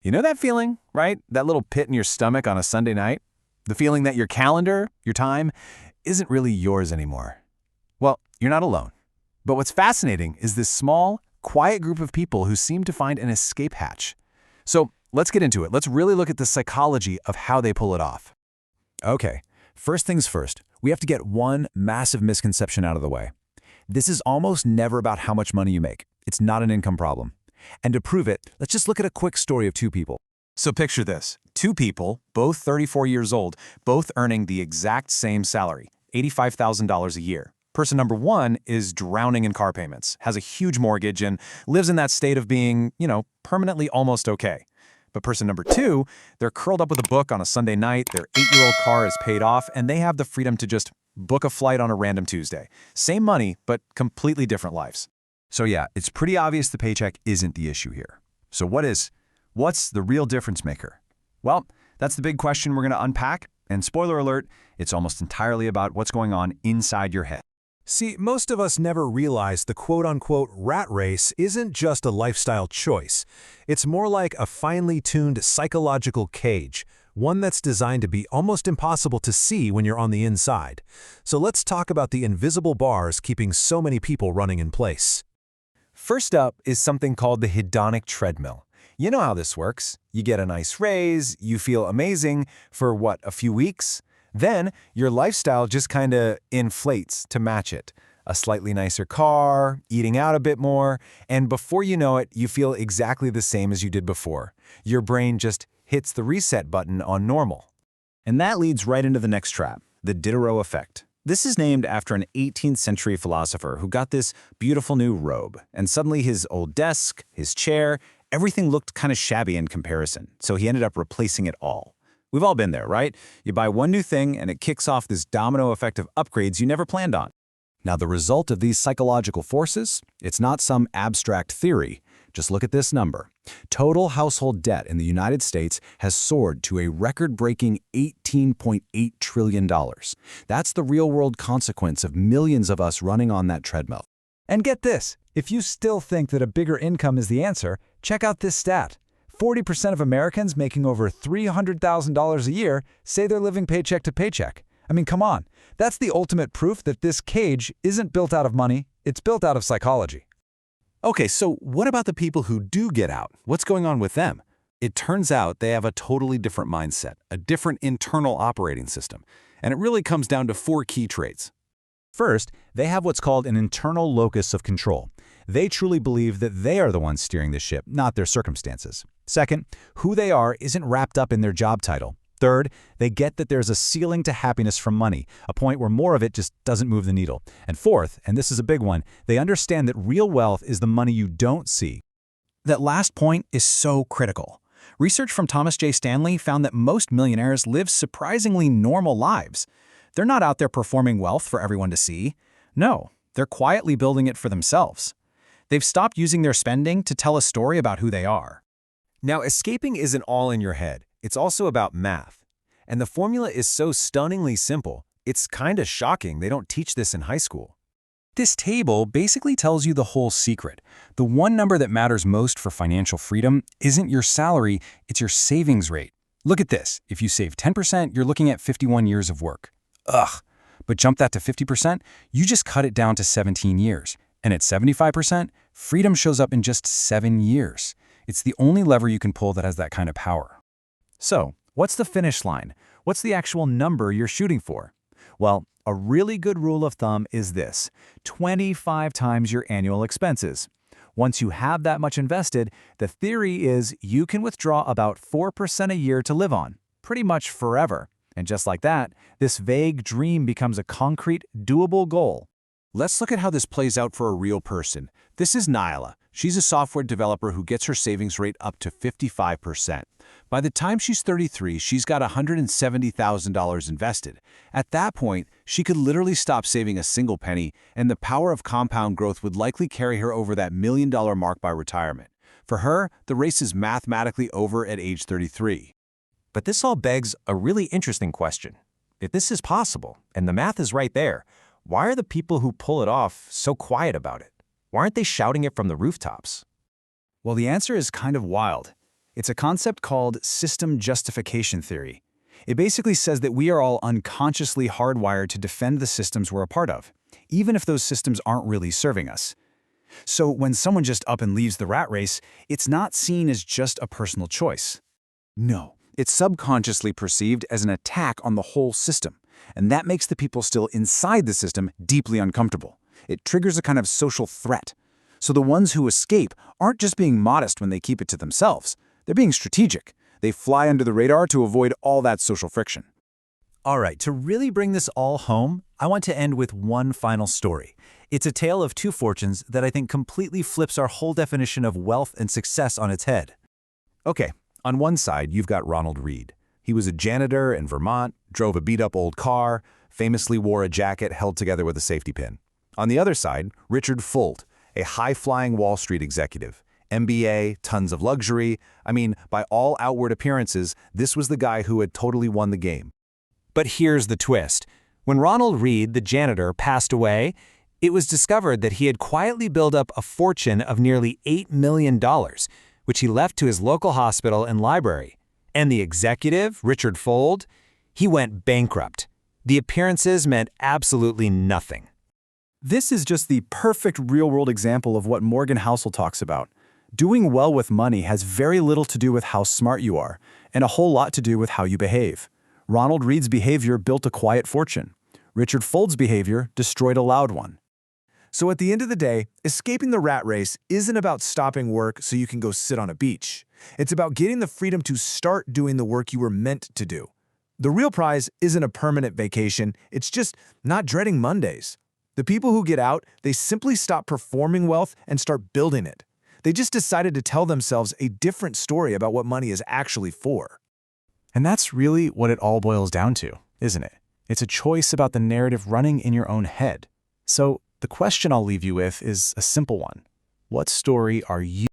You know that feeling, right? That little pit in your stomach on a Sunday night? The feeling that your calendar, your time, isn't really yours anymore. Well, you're not alone. But what's fascinating is this small, quiet group of people who seem to find an escape hatch. So let's get into it. Let's really look at the psychology of how they pull it off. Okay, first things first, we have to get one massive misconception out of the way. This is almost never about how much money you make. It's not an income problem. And to prove it, let's just look at a quick story of two people. So picture this. Two people, both 34 years old, both earning the exact same salary, $85,000 a year. Person number one is drowning in car payments, has a huge mortgage, and lives in that state of being, permanently almost okay. But person number two, they're curled up with a book on a Sunday night, their 8-year-old car is paid off, and they have the freedom to just book a flight on a random Tuesday. Same money, but completely different lives. So yeah, it's pretty obvious the paycheck isn't the issue here. So what's the real difference maker? Well, that's the big question we're going to unpack. And spoiler alert, it's almost entirely about what's going on inside your head. See, most of us never realize the quote-unquote rat race isn't just a lifestyle choice. It's more like a finely tuned psychological cage, one that's designed to be almost impossible to see when you're on the inside. So let's talk about the invisible bars keeping so many people running in place. First up is something called the hedonic treadmill. You know how this works. You get a nice raise, you feel amazing for a few weeks? Then your lifestyle just kind of inflates to match it. A slightly nicer car, eating out a bit more, and before you know it, you feel exactly the same as you did before. Your brain just hits the reset button on normal. And that leads right into the next trap, the Diderot effect. This is named after an 18th century philosopher who got this beautiful new robe, and suddenly his old desk, his chair, everything looked kind of shabby in comparison, so he ended up replacing it all. We've all been there, right? You buy one new thing and it kicks off this domino effect of upgrades you never planned on. Now the result of these psychological forces, it's not some abstract theory. Just look at this number. Total household debt in the United States has soared to a record-breaking $18.8 trillion. That's the real-world consequence of millions of us running on that treadmill. And get this, if you still think that a bigger income is the answer, check out this stat. 40% of Americans making over $300,000 a year say they're living paycheck to paycheck. I mean, come on. That's the ultimate proof that this cage isn't built out of money, it's built out of psychology. Okay, so what about the people who do get out? What's going on with them? It turns out they have a totally different mindset, a different internal operating system. And it really comes down to 4 key traits. First, they have what's called an internal locus of control. They truly believe that they are the ones steering the ship, not their circumstances. Second, who they are isn't wrapped up in their job title. Third, they get that there's a ceiling to happiness from money, a point where more of it just doesn't move the needle. And fourth, and this is a big one, they understand that real wealth is the money you don't see. That last point is so critical. Research from Thomas J. Stanley found that most millionaires live surprisingly normal lives. They're not out there performing wealth for everyone to see. No, they're quietly building it for themselves. They've stopped using their spending to tell a story about who they are. Now, escaping isn't all in your head. It's also about math. And the formula is so stunningly simple, it's kind of shocking they don't teach this in high school. This table basically tells you the whole secret. The one number that matters most for financial freedom isn't your salary, it's your savings rate. Look at this. If you save 10%, you're looking at 51 years of work. Ugh. But jump that to 50%, you just cut it down to 17 years. And at 75%, freedom shows up in just 7 years. It's the only lever you can pull that has that kind of power. So, what's the finish line? What's the actual number you're shooting for? Well, a really good rule of thumb is this: 25 times your annual expenses. Once you have that much invested, the theory is you can withdraw about 4% a year to live on, pretty much forever. And just like that, this vague dream becomes a concrete, doable goal. Let's look at how this plays out for a real person. This is Nyla. She's a software developer who gets her savings rate up to 55%. By the time she's 33, she's got $170,000 invested. At that point, she could literally stop saving a single penny, and the power of compound growth would likely carry her over that $1 million mark by retirement. For her, the race is mathematically over at age 33. But this all begs a really interesting question. If this is possible, and the math is right there, why are the people who pull it off so quiet about it? Why aren't they shouting it from the rooftops? Well, the answer is kind of wild. It's a concept called system justification theory. It basically says that we are all unconsciously hardwired to defend the systems we're a part of, even if those systems aren't really serving us. So when someone just up and leaves the rat race, it's not seen as just a personal choice. No, it's subconsciously perceived as an attack on the whole system, and that makes the people still inside the system deeply uncomfortable. It triggers a kind of social threat. So the ones who escape aren't just being modest when they keep it to themselves. They're being strategic. They fly under the radar to avoid all that social friction. All right, to really bring this all home, I want to end with one final story. It's a tale of two fortunes that I think completely flips our whole definition of wealth and success on its head. Okay, on one side, you've got Ronald Reed. He was a janitor in Vermont, drove a beat-up old car, famously wore a jacket held together with a safety pin. On the other side, Richard Fuld, a high-flying Wall Street executive. MBA, tons of luxury. I mean, by all outward appearances, this was the guy who had totally won the game. But here's the twist. When Ronald Reed, the janitor, passed away, it was discovered that he had quietly built up a fortune of nearly $8 million, which he left to his local hospital and library. And the executive, Richard Fuld, he went bankrupt. The appearances meant absolutely nothing. This is just the perfect real-world example of what Morgan Housel talks about. Doing well with money has very little to do with how smart you are, and a whole lot to do with how you behave. Ronald Reed's behavior built a quiet fortune. Richard Fuld's behavior destroyed a loud one. So at the end of the day, escaping the rat race isn't about stopping work so you can go sit on a beach. It's about getting the freedom to start doing the work you were meant to do. The real prize isn't a permanent vacation, it's just not dreading Mondays. The people who get out, they simply stop performing wealth and start building it. They just decided to tell themselves a different story about what money is actually for. And that's really what it all boils down to, isn't it? It's a choice about the narrative running in your own head. So the question I'll leave you with is a simple one. What story are you